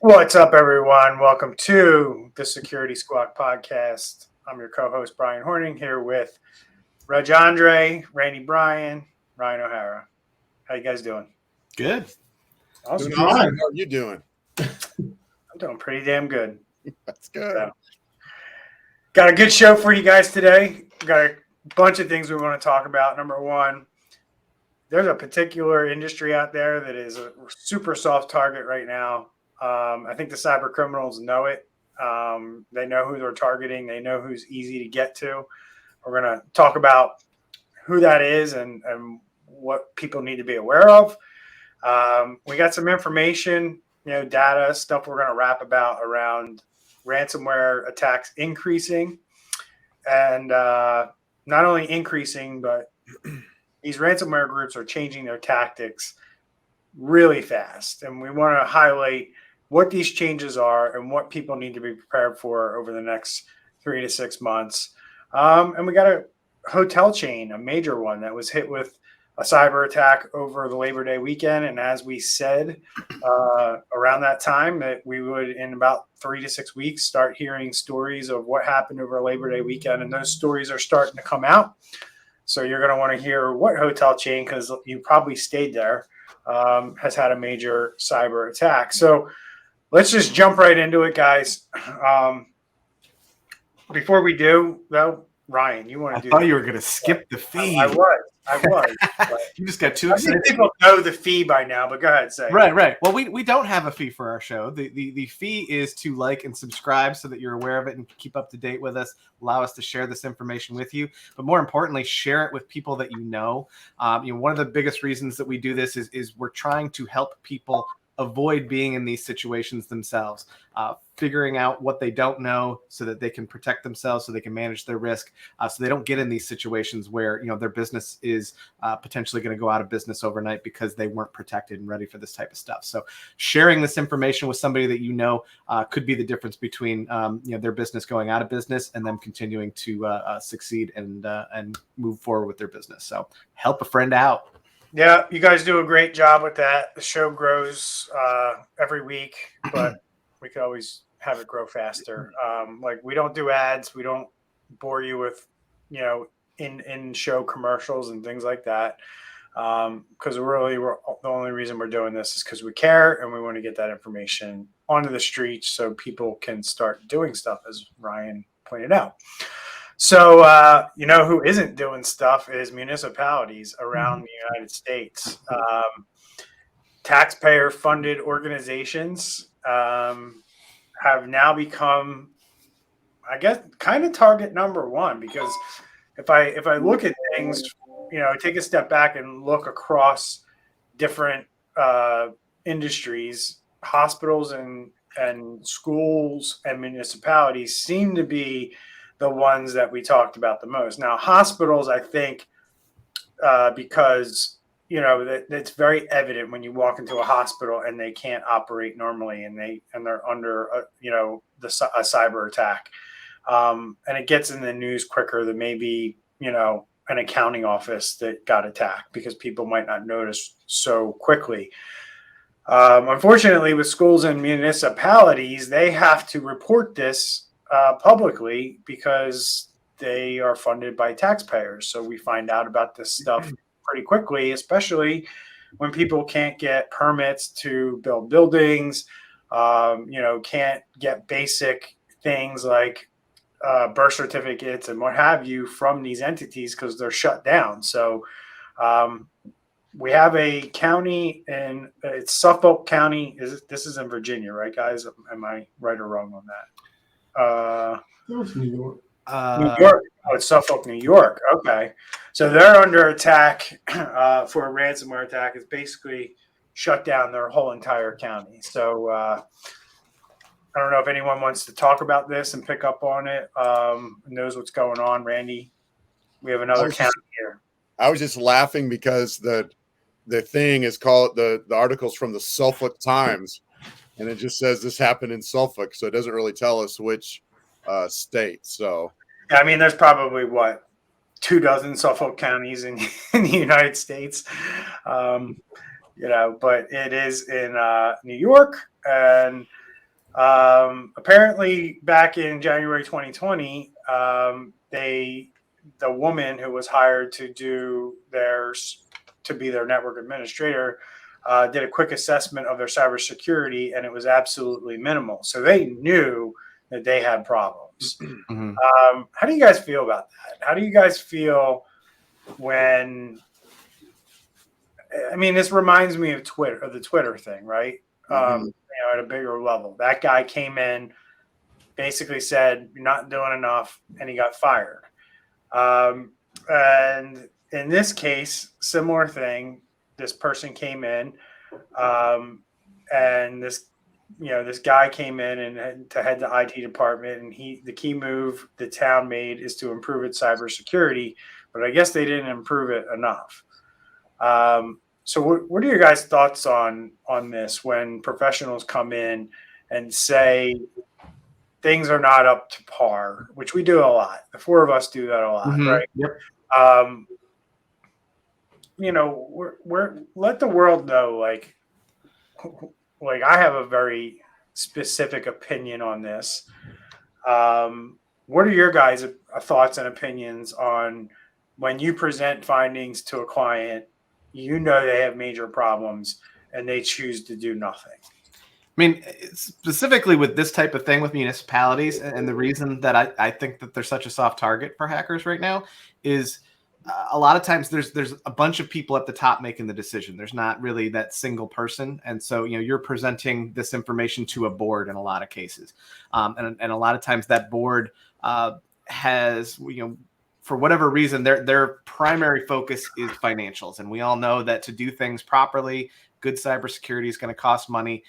What's up, everyone? Welcome to the Security Squawk podcast. I'm your co-host, Bryan Hornung, here with Reginald Andre, Randy Bryan, Ryan O'Hara. How you guys doing? Good. Awesome. Doing awesome. How are you doing? I'm doing pretty damn good. That's good. So, got a good show for you guys today. Got a bunch of things we want to talk about. Number one, there's a particular industry out there that is a super soft target right now. I think the cyber criminals know it. They know who they're targeting. They know who's easy to get to. We're going to talk about who that is and what people need to be aware of. We got some information, data, stuff we're going to rap about around ransomware attacks increasing. And not only increasing, but these ransomware groups are changing their tactics really fast. And we want to highlight what these changes are and what people need to be prepared for over the next 3 to 6 months. And we got a hotel chain, a major one, that was hit with a cyber attack over the Labor Day weekend. And as we said around that time, that we would, in about 3 to 6 weeks, start hearing stories of what happened over Labor Day weekend. And those stories are starting to come out. So you're going to want to hear what hotel chain, because you probably stayed there, has had a major cyber attack. So let's just jump right into it, guys. Before we do, though, Ryan, you want to do? I thought you were going to skip the fee. I was. You just got too excited. People know the fee by now, but go ahead, say. Right. Well, we don't have a fee for our show. The fee is to like and subscribe so that you're aware of it and keep up to date with us. Allow us to share this information with you, but more importantly, share it with people that you know. One of the biggest reasons that we do this is we're trying to help people avoid being in these situations themselves, figuring out what they don't know so that they can protect themselves, so they can manage their risk, so they don't get in these situations where their business is potentially going to go out of business overnight because they weren't protected and ready for this type of stuff. So sharing this information with somebody that could be the difference between their business going out of business and them continuing to succeed and move forward with their business. So help a friend out. Yeah, you guys do a great job with that. The show grows every week, but we could always have it grow faster. We don't do ads. We don't bore you with, in show commercials and things like that. Because really, the only reason we're doing this is because we care and we want to get that information onto the streets so people can start doing stuff, as Ryan pointed out. So, who isn't doing stuff is municipalities around the United States. Taxpayer-funded organizations have now become, I guess, kind of target number one, because if I look at things, take a step back and look across different industries, hospitals and schools and municipalities seem to be the ones that we talked about the most. Now, hospitals, I think, because that's very evident when you walk into a hospital and they can't operate normally and they're under a cyber attack, and it gets in the news quicker than maybe an accounting office that got attacked, because people might not notice so quickly. Unfortunately, with schools and municipalities, they have to report this publicly because they are funded by taxpayers. So we find out about this stuff pretty quickly, especially when people can't get permits to build buildings, can't get basic things like birth certificates and what have you from these entities because they're shut down. So we have a county, and it's Suffolk County. This is in Virginia, right, guys? Am I right or wrong on that? It's New York. New York. Oh, it's Suffolk, New York. Okay. So they're under attack for a ransomware attack. It's basically shut down their whole entire county. So I don't know if anyone wants to talk about this and pick up on it, knows what's going on. Randy, we have another county here. I was just laughing because the thing is called, the article's from the Suffolk Times, and it just says this happened in Suffolk, so it doesn't really tell us which state. So, I mean, there's probably 24 Suffolk counties in the United States, but it is in New York, and Apparently, back in January 2020, the woman who was hired to be their network administrator did a quick assessment of their cybersecurity, and it was absolutely minimal. So they knew that they had problems. Mhm. How do you guys feel about that? How do you guys feel when? I mean, this reminds me of the Twitter thing, right? At a bigger level. That guy came in, basically said, "You're not doing enough," and he got fired. And in this case, similar thing. This person came in, and this guy came in and to head the IT department, and the key move the town made is to improve its cybersecurity, but I guess they didn't improve it enough. So what are your guys' thoughts on this when professionals come in and say things are not up to par, which we do a lot. The four of us do that a lot, right? Yep. We're let the world know, like I have a very specific opinion on this. What are your guys' thoughts and opinions on when you present findings to a client, they have major problems and they choose to do nothing? I mean, specifically with this type of thing with municipalities, and the reason that I think that they're such a soft target for hackers right now is a lot of times there's a bunch of people at the top making the decision. There's not really that single person. And so, you're presenting this information to a board in a lot of cases. And a lot of times that board has, for whatever reason, their primary focus is financials. And we all know that to do things properly, good cybersecurity is going to cost money.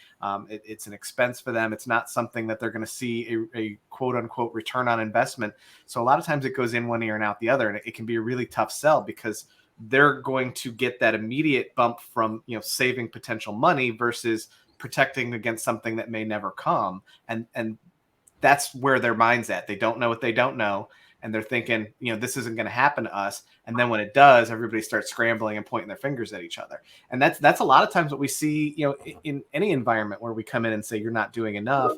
It's an expense for them. It's not something that they're going to see a quote unquote return on investment. So a lot of times it goes in one ear and out the other, and it can be a really tough sell because they're going to get that immediate bump from, saving potential money versus protecting against something that may never come. And that's where their mind's at. They don't know what they don't know. And they're thinking, this isn't going to happen to us. And then when it does, everybody starts scrambling and pointing their fingers at each other. And that's a lot of times what we see, in any environment where we come in and say, you're not doing enough.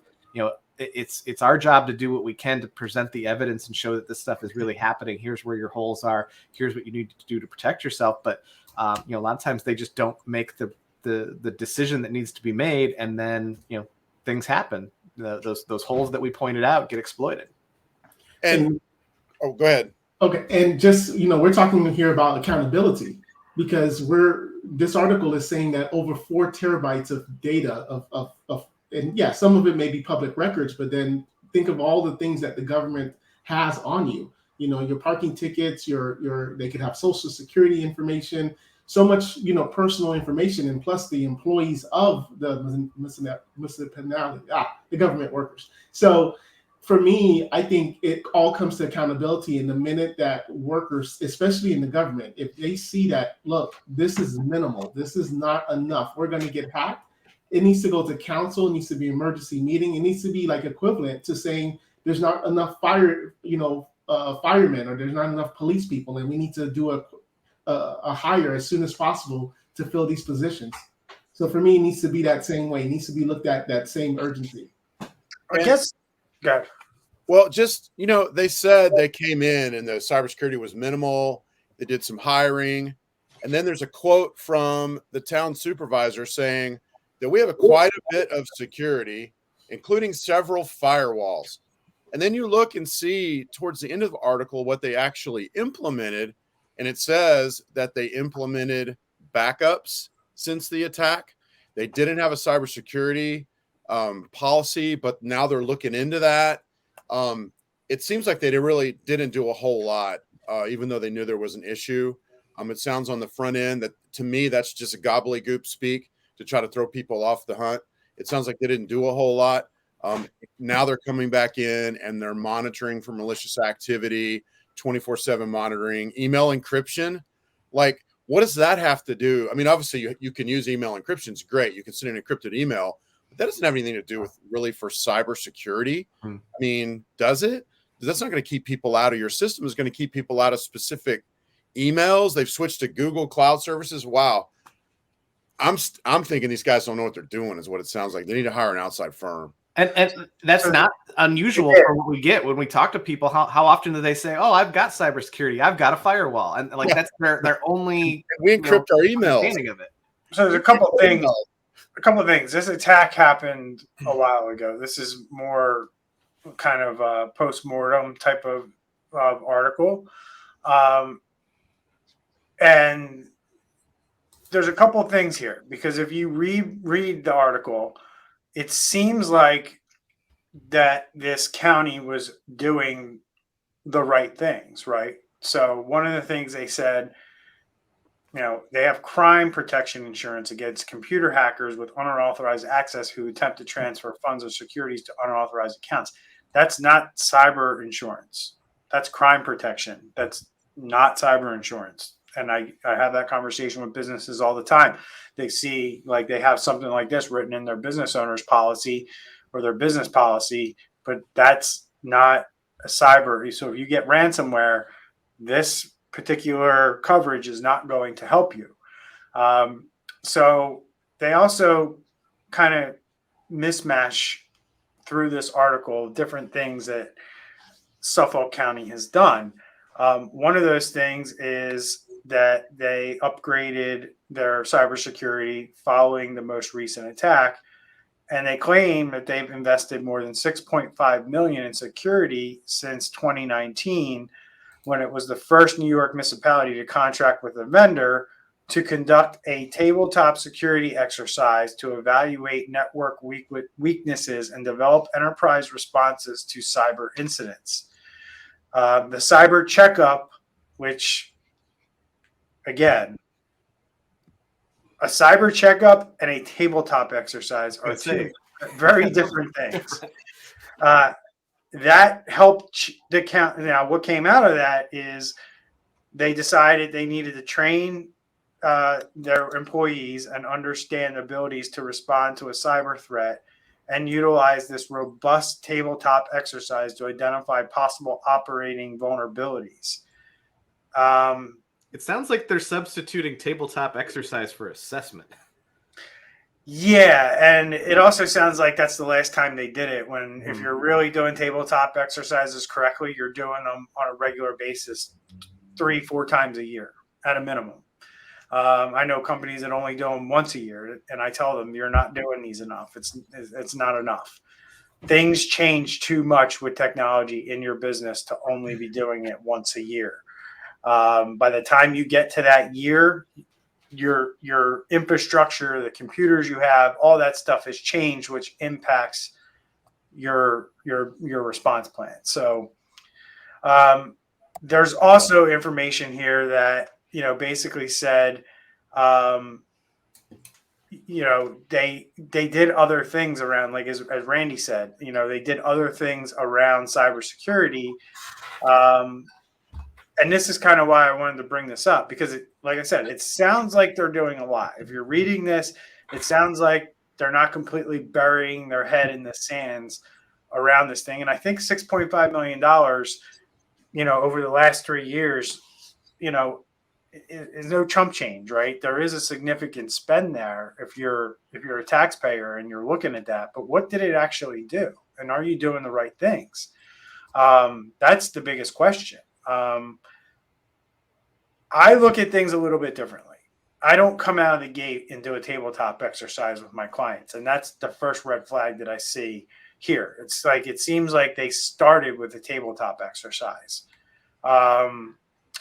It's our job to do what we can to present the evidence and show that this stuff is really happening. Here's where your holes are. Here's what you need to do to protect yourself. But, a lot of times they just don't make the decision that needs to be made. And then, things happen. Those holes that we pointed out get exploited. And oh, go ahead. Okay, and just we're talking here about accountability because this article is saying that over 4 terabytes of data of and yeah, some of it may be public records, but then think of all the things that the government has on you. Your parking tickets, they could have social security information, so much personal information, and plus the employees of the municipality, the government workers. So for me, I think it all comes to accountability. And the minute that workers, especially in the government, if they see that, look, this is minimal, this is not enough, we're going to get hacked, it needs to go to council, it needs to be an emergency meeting, it needs to be like equivalent to saying there's not enough firemen, or there's not enough police people, and we need to do a hire as soon as possible to fill these positions. So for me, it needs to be that same way. It needs to be looked at that same urgency. I guess. Go. Well, just, they said they came in and the cybersecurity was minimal. They did some hiring. And then there's a quote from the town supervisor saying that we have quite a bit of security, including several firewalls. And then you look and see towards the end of the article what they actually implemented. And it says that they implemented backups since the attack. They didn't have a cybersecurity policy, but now they're looking into that. It seems like they really didn't do a whole lot, even though they knew there was an issue. It sounds on the front end that, to me, that's just a gobbledygook speak to try to throw people off the hunt. It sounds like they didn't do a whole lot. Now they're coming back in and they're monitoring for malicious activity, 24/7 monitoring, email encryption. Like, what does that have to do? I mean, obviously you can use email encryption. It's great. You can send an encrypted email. But that doesn't have anything to do with really for cybersecurity. I mean, does it? That's not going to keep people out of your system. It's going to keep people out of specific emails. They've switched to Google Cloud services. Wow. I'm thinking these guys don't know what they're doing is what it sounds like. They need to hire an outside firm. And that's So not unusual Yeah. for what we get when we talk to people. How often do they say, "Oh, I've got cybersecurity, I've got a firewall," and like that's their only We encrypt our emails. understanding of it. So there's a couple of things. This attack happened a while ago. This is more kind of a post-mortem type of article. And there's a couple of things here, because if you read the article, it seems like that this county was doing the right things, right? So one of the things they said, they have crime protection insurance against computer hackers with unauthorized access who attempt to transfer funds or securities to unauthorized accounts. That's not cyber insurance. That's crime protection. That's not cyber insurance. And I have that conversation with businesses all the time. They see, like, they have something like this written in their business owner's policy or their business policy, but that's not a cyber. So if you get ransomware, this particular coverage is not going to help you. So they also kind of mismatch through this article different things that Suffolk County has done. One of those things is that they upgraded their cybersecurity following the most recent attack, and they claim that they've invested more than $6.5 million in security since 2019, when it was the first New York municipality to contract with a vendor to conduct a tabletop security exercise to evaluate network weaknesses and develop enterprise responses to cyber incidents. The cyber checkup, which, again, a cyber checkup and a tabletop exercise are two very different things. That helped the count. Now, what came out of that is they decided they needed to train their employees and understand abilities to respond to a cyber threat, and utilize this robust tabletop exercise to identify possible operating vulnerabilities. It sounds like they're substituting tabletop exercise for assessment. Yeah, and it also sounds like that's the last time they did it. When if you're really doing tabletop exercises correctly, you're doing them on a regular basis 3-4 times a year at a minimum. I know companies that only do them once a year, and I tell them, you're not doing these enough. It's not enough. Things change too much with technology in your business to only be doing it once a year. By the time you get to that year, your infrastructure, the computers you have, all that stuff has changed, which impacts your response plan. So there's also information here that basically said they did other things around, like as Randy said, they did other things around cybersecurity. And this is kind of why I wanted to bring this up, because like I said, it sounds like they're doing a lot. If you're reading this, it sounds like they're not completely burying their head in the sands around this thing. And I think $6.5 million, over the last 3 years, is no chump change, right? There is a significant spend there if you're a taxpayer and you're looking at that. But what did it actually do? And are you doing the right things? That's the biggest question. I look at things a little bit differently. I don't come out of the gate and do a tabletop exercise with my clients. And that's the first red flag that I see here. It's like, it seems like they started with a tabletop exercise,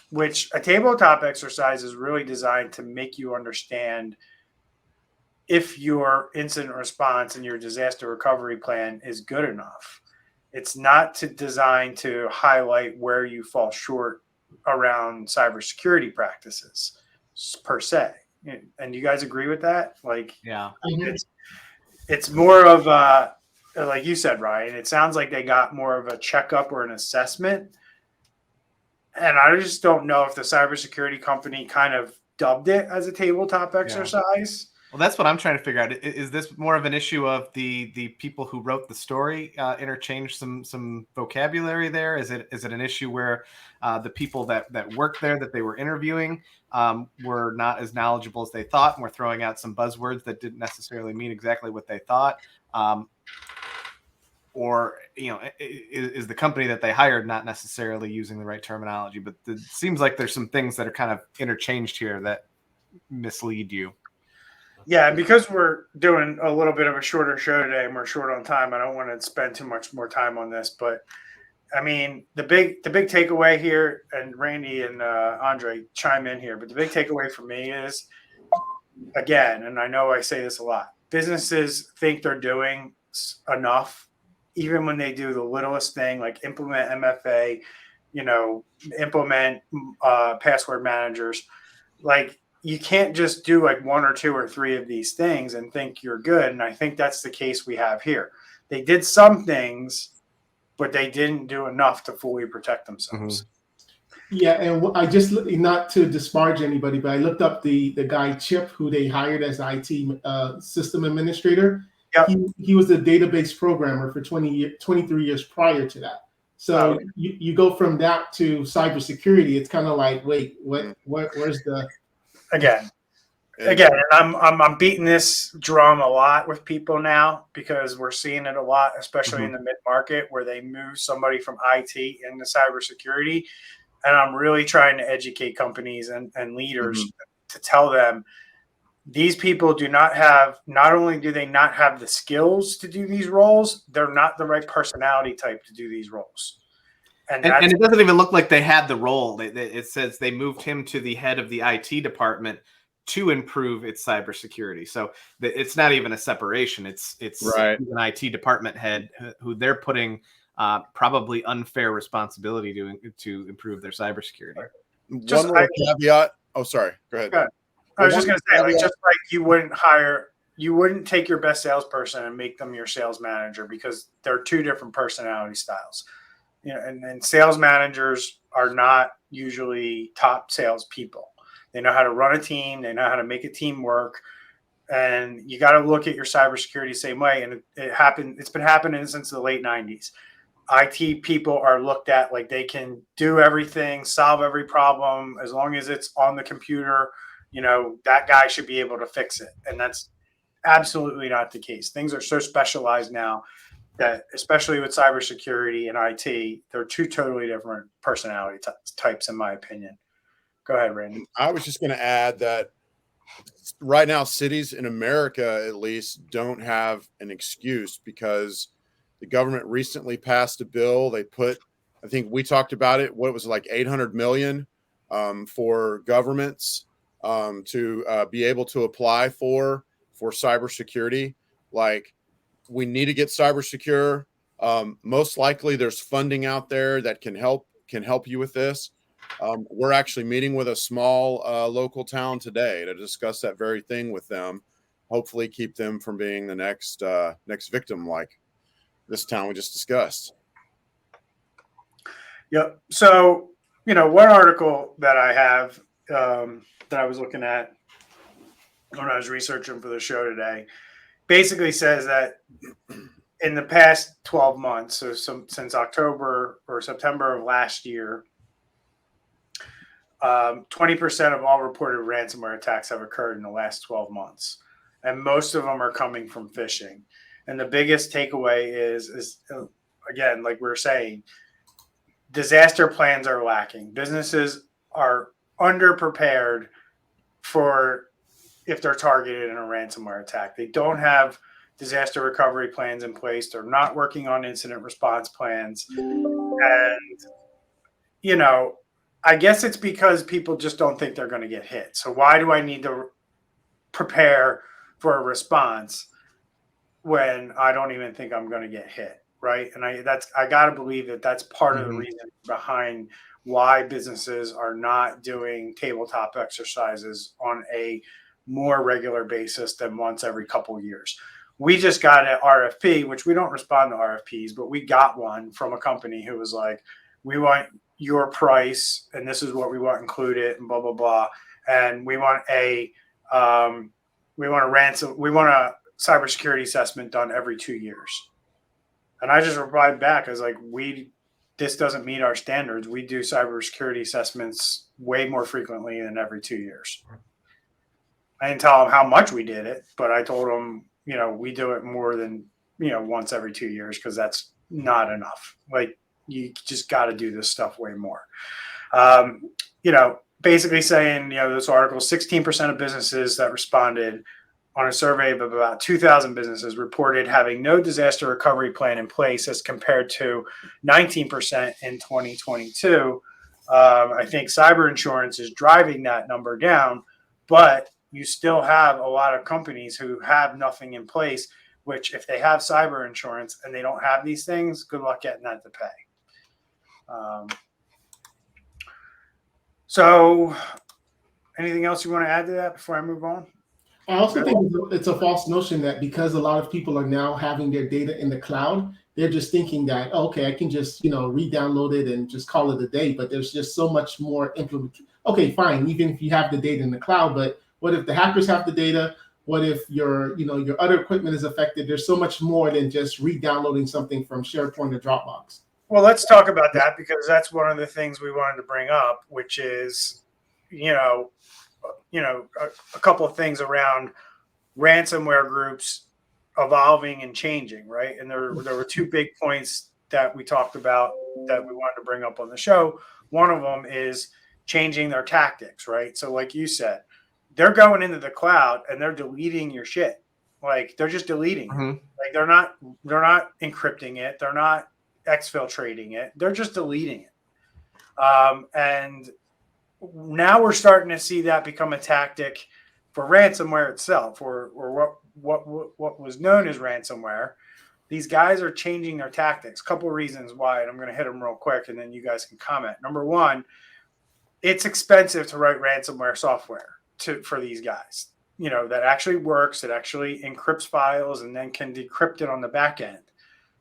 which a tabletop exercise is really designed to make you understand if your incident response and your disaster recovery plan is good enough. It's not designed to highlight where you fall short around cybersecurity practices per se. And you guys agree with that? Like, yeah, it's more of like you said, Ryan, it sounds like they got more of a checkup or an assessment. And I just don't know if the cybersecurity company kind of dubbed it as a tabletop exercise. Well, that's what I'm trying to figure out. Is this more of an issue of the people who wrote the story interchanged some vocabulary there? Is it an issue where the people that worked there that they were interviewing were not as knowledgeable as they thought and were throwing out some buzzwords that didn't necessarily mean exactly what they thought? or is the company that they hired not necessarily using the right terminology? But it seems like there's some things that are kind of interchanged here that mislead you. Yeah, and because we're doing a little bit of a shorter show today and we're short on time, I don't want to spend too much more time on this. But I mean, the big takeaway here, and Randy and Andre chime in here, but the big takeaway for me is, again, and I know I say this a lot, businesses think they're doing enough, even when they do the littlest thing, like implement MFA, implement password managers. Like, you can't just do like one or two or three of these things and think you're good. And I think that's the case we have here. They did some things, but they didn't do enough to fully protect themselves. Yeah, and I just, not to disparage anybody, but I looked up the guy Chip, who they hired as IT system administrator. Yep. He was a database programmer for 23 years prior to that. So you go from that to cybersecurity. It's kind of like, wait, where's the again? And I'm beating this drum a lot with people now because we're seeing it a lot, especially in the mid-market, where they move somebody from IT into cybersecurity. And I'm really trying to educate companies and leaders to tell them these people not only do they not have the skills to do these roles, they're not the right personality type to do these roles. And it doesn't even look like they had the role. It says they moved him to the head of the IT department to improve its cybersecurity. So it's not even a separation. It's right. An IT department head who they're putting probably unfair responsibility to improve their cybersecurity. One more caveat. Oh, sorry. Go ahead. I was just going to say, like, just like you wouldn't take your best salesperson and make them your sales manager, because they're two different personality styles. And sales managers are not usually top sales people. They know how to run a team. They know how to make a team work. And you got to look at your cybersecurity the same way. And it's been happening since the late 90s. IT people are looked at like they can do everything, solve every problem. As long as it's on the computer, that guy should be able to fix it. And that's absolutely not the case. Things are so specialized now that, especially with cybersecurity and IT, they're two totally different personality types, in my opinion. Go ahead, Randy. I was just going to add that right now, cities in America, at least, don't have an excuse, because the government recently passed a bill. They put, I think we talked about it, what was it, like $800 million for governments to be able to apply for cybersecurity. Like, we need to get cyber secure. Most likely there's funding out there that can help you with this. We're actually meeting with a small local town today to discuss that very thing with them. Hopefully keep them from being the next victim like this town we just discussed. Yep. So, one article that I have that I was looking at when I was researching for the show today basically says that in the past 12 months, so since October or September of last year, 20% of all reported ransomware attacks have occurred in the last 12 months. And most of them are coming from phishing. And the biggest takeaway is again, like we were saying, disaster plans are lacking. Businesses are underprepared for if they're targeted in a ransomware attack. They don't have disaster recovery plans in place. They're not working on incident response plans. And, I guess it's because people just don't think they're going to get hit. So why do I need to prepare for a response when I don't even think I'm going to get hit, right? And I got to believe that that's part of the reason behind why businesses are not doing tabletop exercises on a more regular basis than once every couple of years. We just got an RFP, which we don't respond to RFPs, but we got one from a company who was like, we want your price and this is what we want included and blah, blah, blah. And we want a cybersecurity assessment done every 2 years. And I just replied back, I was like, this doesn't meet our standards. We do cybersecurity assessments way more frequently than every 2 years. I didn't tell them how much we did it, but I told them, we do it more than, once every 2 years, because that's not enough. Like, you just got to do this stuff way more. Basically saying, this article, 16% of businesses that responded on a survey of about 2,000 businesses reported having no disaster recovery plan in place, as compared to 19% in 2022. I think cyber insurance is driving that number down, but you still have a lot of companies who have nothing in place, which if they have cyber insurance and they don't have these things, good luck getting that to pay. So anything else you want to add to that before I move on? I also think it's a false notion that because a lot of people are now having their data in the cloud, they're just thinking that, okay, I can just, re-download it and just call it a day. But there's just so much more implement. Okay, fine, even if you have the data in the cloud, but what if the hackers have the data? What if your other equipment is affected? There's so much more than just re-downloading something from SharePoint or Dropbox. Well, let's talk about that, because that's one of the things we wanted to bring up, which is, a couple of things around ransomware groups evolving and changing, right? And there were two big points that we talked about that we wanted to bring up on the show. One of them is changing their tactics, right? So like you said, they're going into the cloud and they're deleting your shit. Like, they're just deleting it. Like, they're not encrypting it. They're not exfiltrating it. They're just deleting it. And now we're starting to see that become a tactic for ransomware itself, or what was known as ransomware. These guys are changing their tactics. A couple of reasons why, and I'm going to hit them real quick, and then you guys can comment. Number one, it's expensive to write ransomware software for these guys. That actually works, that actually encrypts files and then can decrypt it on the back end.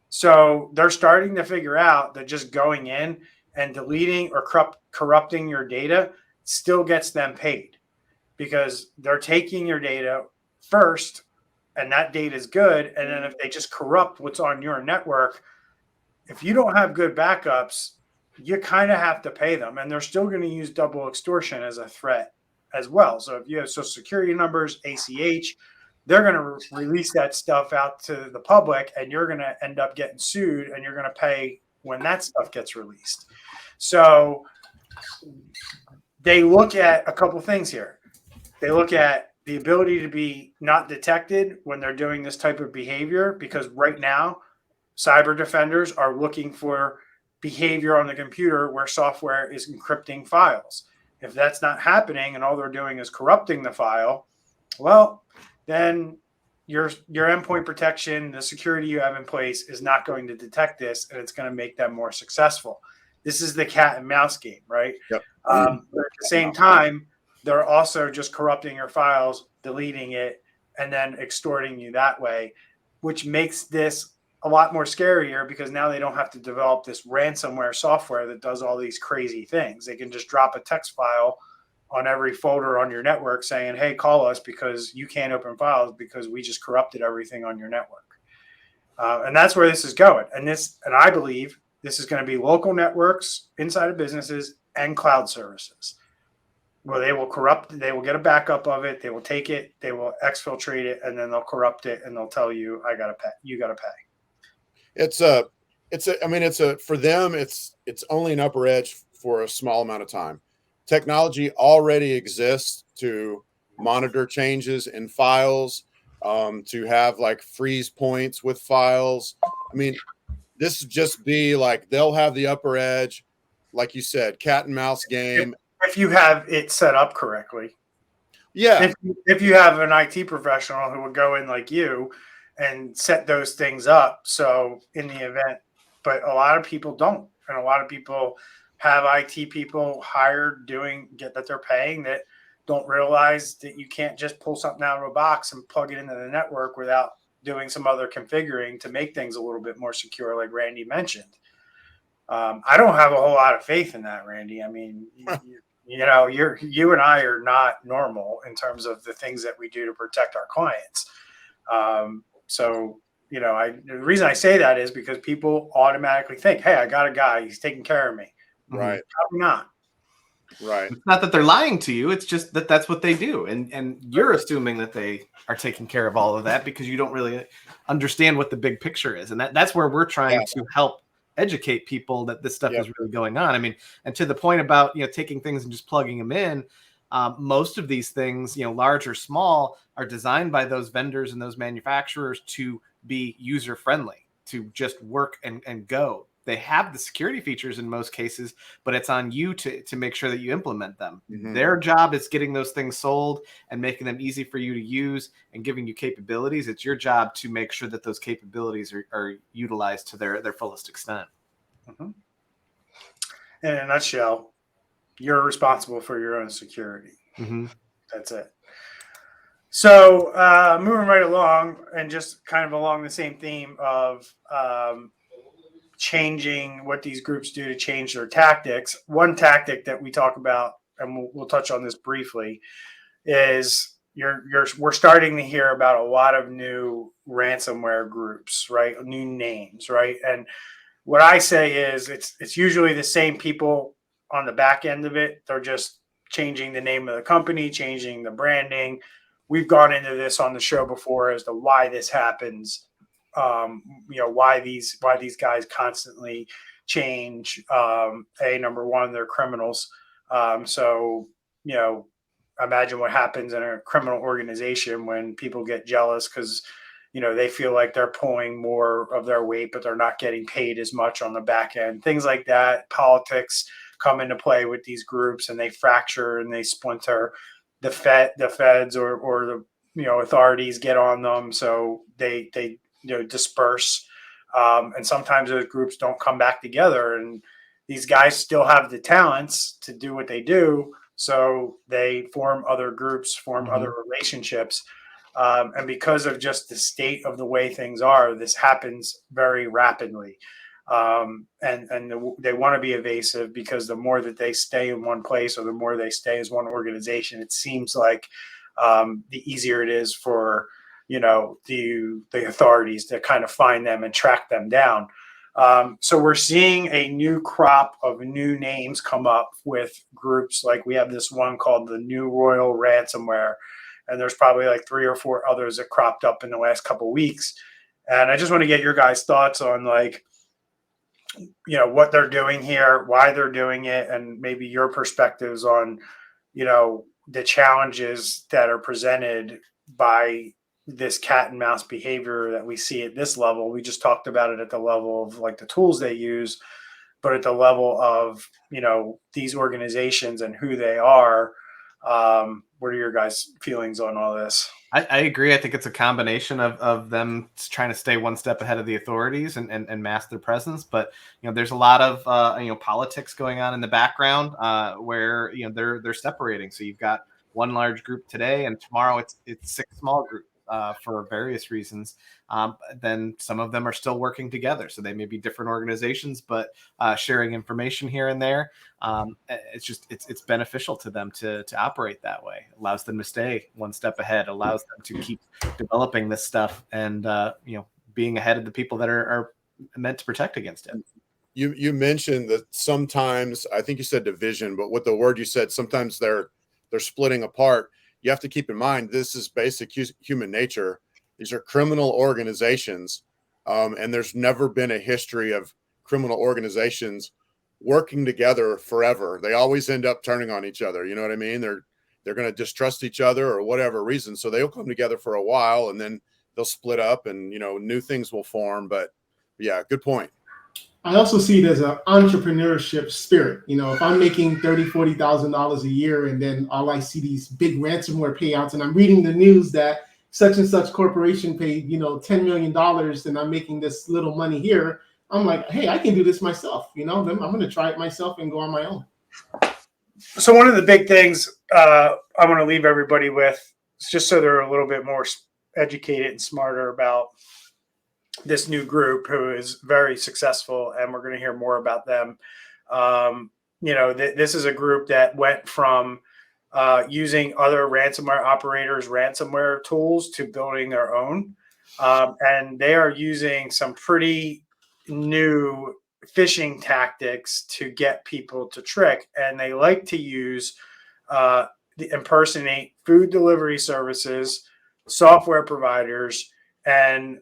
So they're starting to figure out that just going in and deleting or corrupting your data still gets them paid, because they're taking your data first, and that data is good. And then if they just corrupt what's on your network, if you don't have good backups, you kind of have to pay them. And they're still going to use double extortion as a threat as well. So if you have social security numbers, ACH, they're going to release that stuff out to the public, and you're going to end up getting sued, and you're going to pay when that stuff gets released. So they look at a couple things here. They look at the ability to be not detected when they're doing this type of behavior, because right now, cyber defenders are looking for behavior on the computer where software is encrypting files. If that's not happening and all they're doing is corrupting the file, well, then your endpoint protection, the security you have in place, is not going to detect this, and it's going to make them more successful. This is the cat and mouse game, right? Yep. But at the same time, they're also just corrupting your files, deleting it, and then extorting you that way, which makes this a lot more scarier, because now they don't have to develop this ransomware software that does all these crazy things. They can just drop a text file on every folder on your network saying, hey, call us because you can't open files because we just corrupted everything on your network. And that's where this is going. And I believe this is going to be local networks inside of businesses and cloud services, where they will they will get a backup of it. They will take it, they will exfiltrate it, and then they'll corrupt it, and they'll tell you, I got to pay. You got to pay. For them, it's only an upper edge for a small amount of time. Technology already exists to monitor changes in files, to have like freeze points with files. I mean, this would just be like, they'll have the upper edge, like you said, cat and mouse game. If you have it set up correctly. Yeah. If you have an IT professional who will go in like you and set those things up. So in the event, but a lot of people don't. And a lot of people have IT people hired that they're paying, that don't realize that you can't just pull something out of a box and plug it into the network without doing some other configuring to make things a little bit more secure, like Randy mentioned. I don't have a whole lot of faith in that, Randy. I mean, you and I are not normal in terms of the things that we do to protect our clients. So, the reason I say that is because people automatically think, hey, I got a guy, he's taking care of me. Right. Probably not. Right. It's not that they're lying to you. It's just that that's what they do. And you're assuming that they are taking care of all of that because you don't really understand what the big picture is. And that's where we're trying to help educate people that this stuff is really going on. I mean, and to the point about, taking things and just plugging them in, most of these things, large or small, are designed by those vendors and those manufacturers to be user friendly, to just work and go. They have the security features in most cases, but it's on you to make sure that you implement them. Mm-hmm. Their job is getting those things sold and making them easy for you to use and giving you capabilities. It's your job to make sure that those capabilities are utilized to their fullest extent. Mm-hmm. In a nutshell, you're responsible for your own security. Mm-hmm. That's it. So moving right along, and just kind of along the same theme of changing what these groups do to change their tactics. One tactic that we talk about, and we'll touch on this briefly, is we're starting to hear about a lot of new ransomware groups, right? New names, right? And what I say is it's usually the same people on the back end of it. They're just changing the name of the company, changing the branding. We've gone into this on the show before as to why this happens. Why these guys constantly change. Number one, they're criminals. So imagine what happens in a criminal organization when people get jealous because they feel like they're pulling more of their weight, but they're not getting paid as much on the back end. Things like that. Politics come into play with these groups, and they fracture and they splinter. The feds or the authorities get on them, so they disperse, and sometimes those groups don't come back together. And these guys still have the talents to do what they do, so they form other groups, form other relationships. And because of just the state of the way things are, this happens very rapidly. And they want to be evasive because the more that they stay in one place or the more they stay as one organization, it seems like the easier it is for the authorities to kind of find them and track them down. So we're seeing a new crop of new names come up with groups. Like we have this one called the New Royal Ransomware. And there's probably like 3 or 4 others that cropped up in the last couple of weeks. And I just want to get your guys' thoughts on what they're doing here, why they're doing it, and maybe your perspectives on, the challenges that are presented by this cat and mouse behavior that we see at this level. We just talked about it at the level of like the tools they use, but at the level of, these organizations and who they are. What are your guys' feelings on all this? I agree. I think it's a combination of them trying to stay one step ahead of the authorities and mask their presence. But there's a lot of politics going on in the background where they're separating. So you've got one large group today, and tomorrow it's 6 small groups for various reasons. Then some of them are still working together, so they may be different organizations, but sharing information here and there. It's beneficial to them to operate that way. It allows them to stay one step ahead, allows them to keep developing this stuff and being ahead of the people that are meant to protect against it. You mentioned that sometimes, I think you said division, but with the word you said, sometimes they're splitting apart. You have to keep in mind, this is basic human nature. These are criminal organizations, and there's never been a history of criminal organizations working together forever. They always end up turning on each other. You know what I mean? They're going to distrust each other or whatever reason. So they'll come together for a while, and then they'll split up, and new things will form. But yeah, good point. I also see it as an entrepreneurship spirit. If I'm making $30,000, $40,000 a year, and then all I see these big ransomware payouts, and I'm reading the news that such and such corporation paid, $10 million, and I'm making this little money here. I'm like, hey, I can do this myself. Then I'm going to try it myself and go on my own. So one of the big things I want to leave everybody with, just so they're a little bit more educated and smarter about this new group who is very successful, and we're going to hear more about them. This is a group that went from using other ransomware operators' ransomware tools to building their own. And they are using some pretty new phishing tactics to get people to trick, and they like to use impersonate food delivery services, software providers, and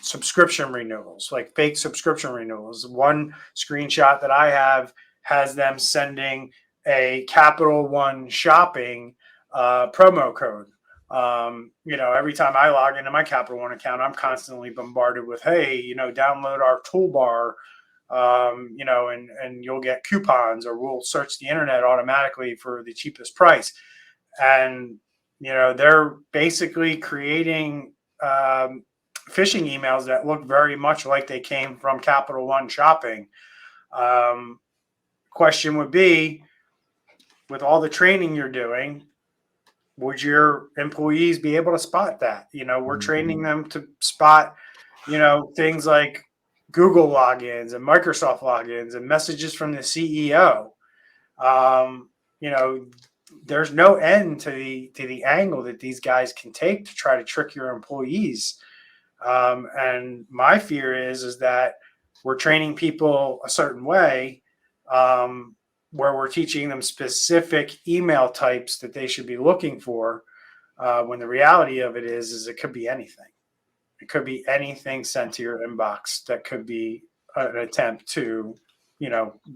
subscription renewals, like fake subscription renewals. One screenshot that I have has them sending a Capital One shopping promo code. Every time I log into my Capital One account, I'm constantly bombarded with, hey, download our toolbar, and you'll get coupons, or we'll search the internet automatically for the cheapest price. And, they're basically creating phishing emails that look very much like they came from Capital One shopping. Question would be, with all the training you're doing, would your employees be able to spot that? We're training them to spot, things like Google logins and Microsoft logins and messages from the CEO. There's no end to the angle that these guys can take to try to trick your employees. And my fear is that we're training people a certain way, where we're teaching them specific email types that they should be looking for, when the reality of it is it could be anything. It could be anything sent to your inbox that could be an attempt to,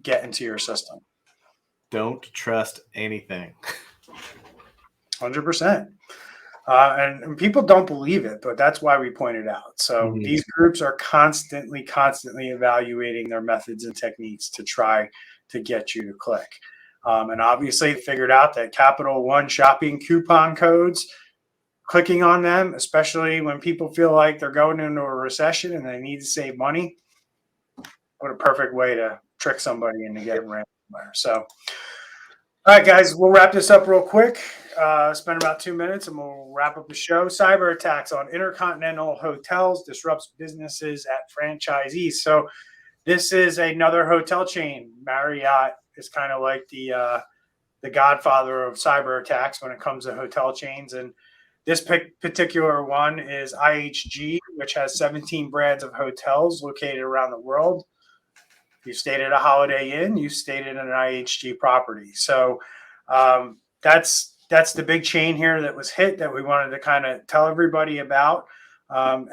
get into your system. Don't trust anything. 100%. And people don't believe it, but that's why we point it out. So these groups are constantly evaluating their methods and techniques to try to get you to click. And obviously figured out that Capital One shopping coupon codes, clicking on them, especially when people feel like they're going into a recession and they need to save money, what a perfect way to trick somebody into getting ransomware. So, all right, guys, we'll wrap this up real quick. Spend about 2 minutes and we'll wrap up the show. Cyber attacks on InterContinental hotels disrupts businesses at franchisees. So this is another hotel chain. Marriott is kind of like the godfather of cyber attacks when it comes to hotel chains. And this particular one is IHG, which has 17 brands of hotels located around the world. You stayed at a Holiday Inn, you stayed at an IHG property. So that's the big chain here that was hit that we wanted to kind of tell everybody about.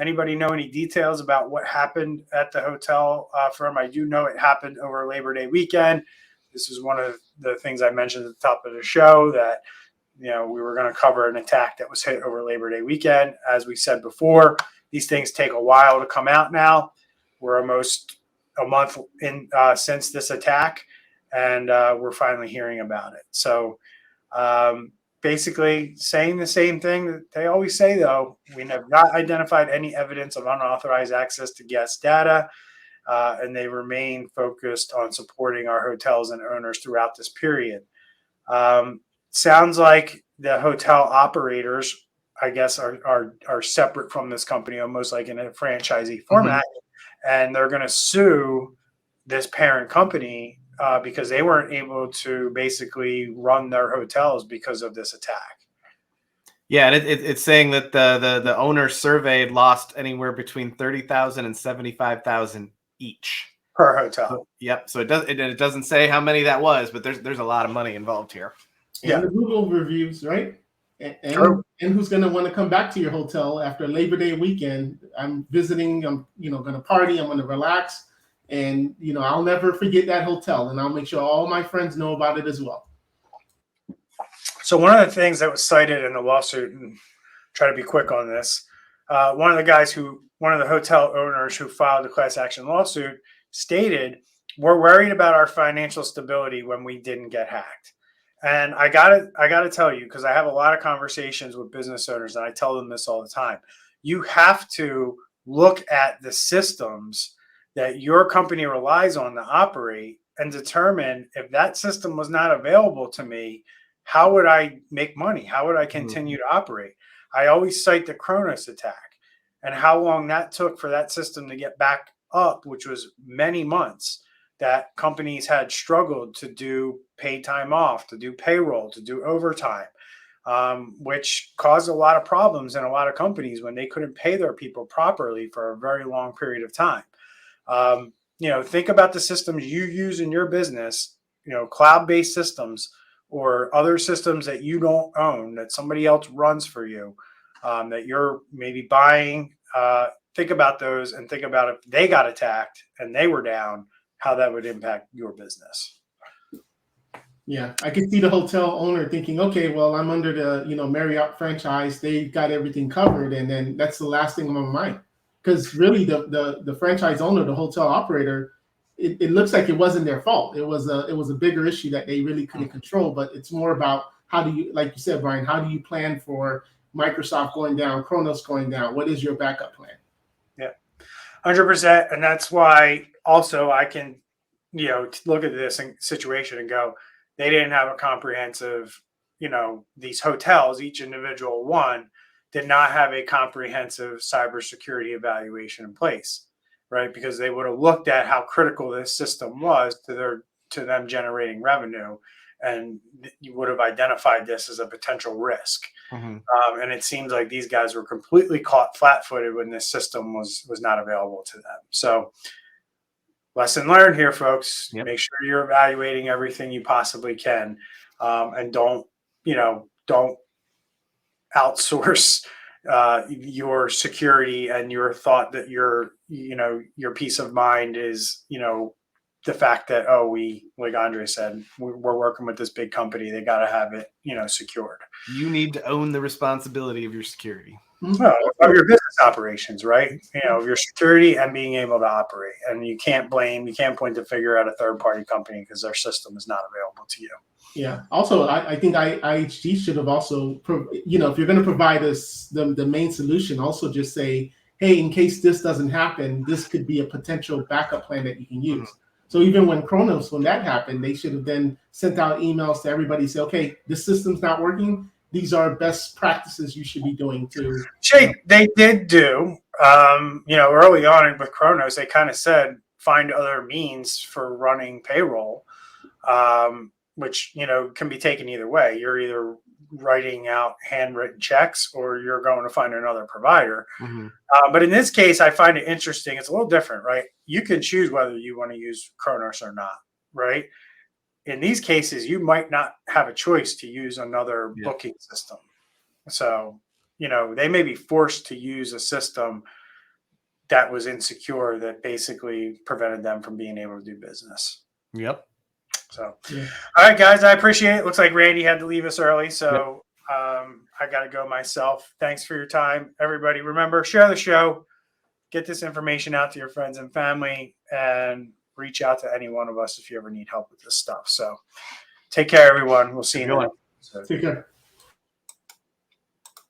Anybody know any details about what happened at the hotel firm? I do know it happened over Labor Day weekend. This is one of the things I mentioned at the top of the show, that we were going to cover an attack that was hit over Labor Day weekend. As we said before, these things take a while to come out now. We're almost a month in since this attack, and we're finally hearing about it. So basically saying the same thing that they always say, though. We have not identified any evidence of unauthorized access to guest data, and they remain focused on supporting our hotels and owners throughout this period. Sounds like the hotel operators, I guess, are separate from this company, almost like in a franchisee format, and they're going to sue this parent company because they weren't able to basically run their hotels because of this attack. Yeah, and it's saying that the owners surveyed lost anywhere between $30,000 and $75,000 each Per hotel. So, yep. So it doesn't say how many that was, but there's a lot of money involved here. And the Google reviews, right? And who's going to want to come back to your hotel after Labor Day weekend? I'm visiting. I'm going to party. I'm going to relax, and I'll never forget that hotel, and I'll make sure all my friends know about it as well. So one of the things that was cited in the lawsuit, and try to be quick on this, one of the hotel owners who filed the class action lawsuit stated, "We're worried about our financial stability when we didn't get hacked." And I gotta tell you, because I have a lot of conversations with business owners, and I tell them this all the time. You have to look at the systems that your company relies on to operate and determine, if that system was not available to me, how would I make money? How would I continue to operate? I always cite the Kronos attack and how long that took for that system to get back up, which was many months, that companies had struggled to do paid time off, to do payroll, to do overtime, which caused a lot of problems in a lot of companies when they couldn't pay their people properly for a very long period of time. think about the systems you use in your business, cloud-based systems or other systems that you don't own, that somebody else runs for you, that you're maybe buying. Think about those and think about if they got attacked and they were down, how that would impact your business. Yeah, I could see the hotel owner thinking, okay, well, I'm under the Marriott franchise. They got everything covered, and then that's the last thing on my mind. Because really, the franchise owner, the hotel operator, it looks like it wasn't their fault. It was a bigger issue that they really couldn't control. But it's more about how do you, like you said, Bryan, how do you plan for Microsoft going down, Kronos going down? What is your backup plan? Yeah, 100%, and that's why also I can look at this situation and go, they didn't have a comprehensive, these hotels, each individual one did not have a comprehensive cybersecurity evaluation in place, right? Because they would have looked at how critical this system was to them generating revenue, and you would have identified this as a potential risk. Mm-hmm. And it seems like these guys were completely caught flat-footed when this system was not available to them. So lesson learned here, folks. Yep. Make sure you're evaluating everything you possibly can, and don't outsource your security and your thought that your peace of mind is the fact that, like Andre said, we're working with this big company. They got to have it secured. You need to own the responsibility of your security. Well, of your business operations, right? Of your security and being able to operate. And you can't point the finger at a third-party company because their system is not available to you. Yeah. Also, I think IHG should have also, if you're going to provide us the main solution, also just say, hey, in case this doesn't happen, this could be a potential backup plan that you can use. So even when that happened, they should have then sent out emails to everybody, say, okay, this system's not working. These are best practices you should be doing to. They did do, early on with Kronos, they kind of said, find other means for running payroll, which, can be taken either way. You're either writing out handwritten checks or you're going to find another provider. Mm-hmm. But in this case, I find it interesting. It's a little different, right? You can choose whether you want to use Kronos or not, right? In these cases, you might not have a choice to use another booking system. So, they may be forced to use a system that was insecure that basically prevented them from being able to do business. Yep. So, All right, guys, I appreciate it. Looks like Randy had to leave us early. So I got to go myself. Thanks for your time, everybody. Remember, share the show, get this information out to your friends and family, and reach out to any one of us if you ever need help with this stuff. So take care, everyone. We'll see you in the next episode. Take care.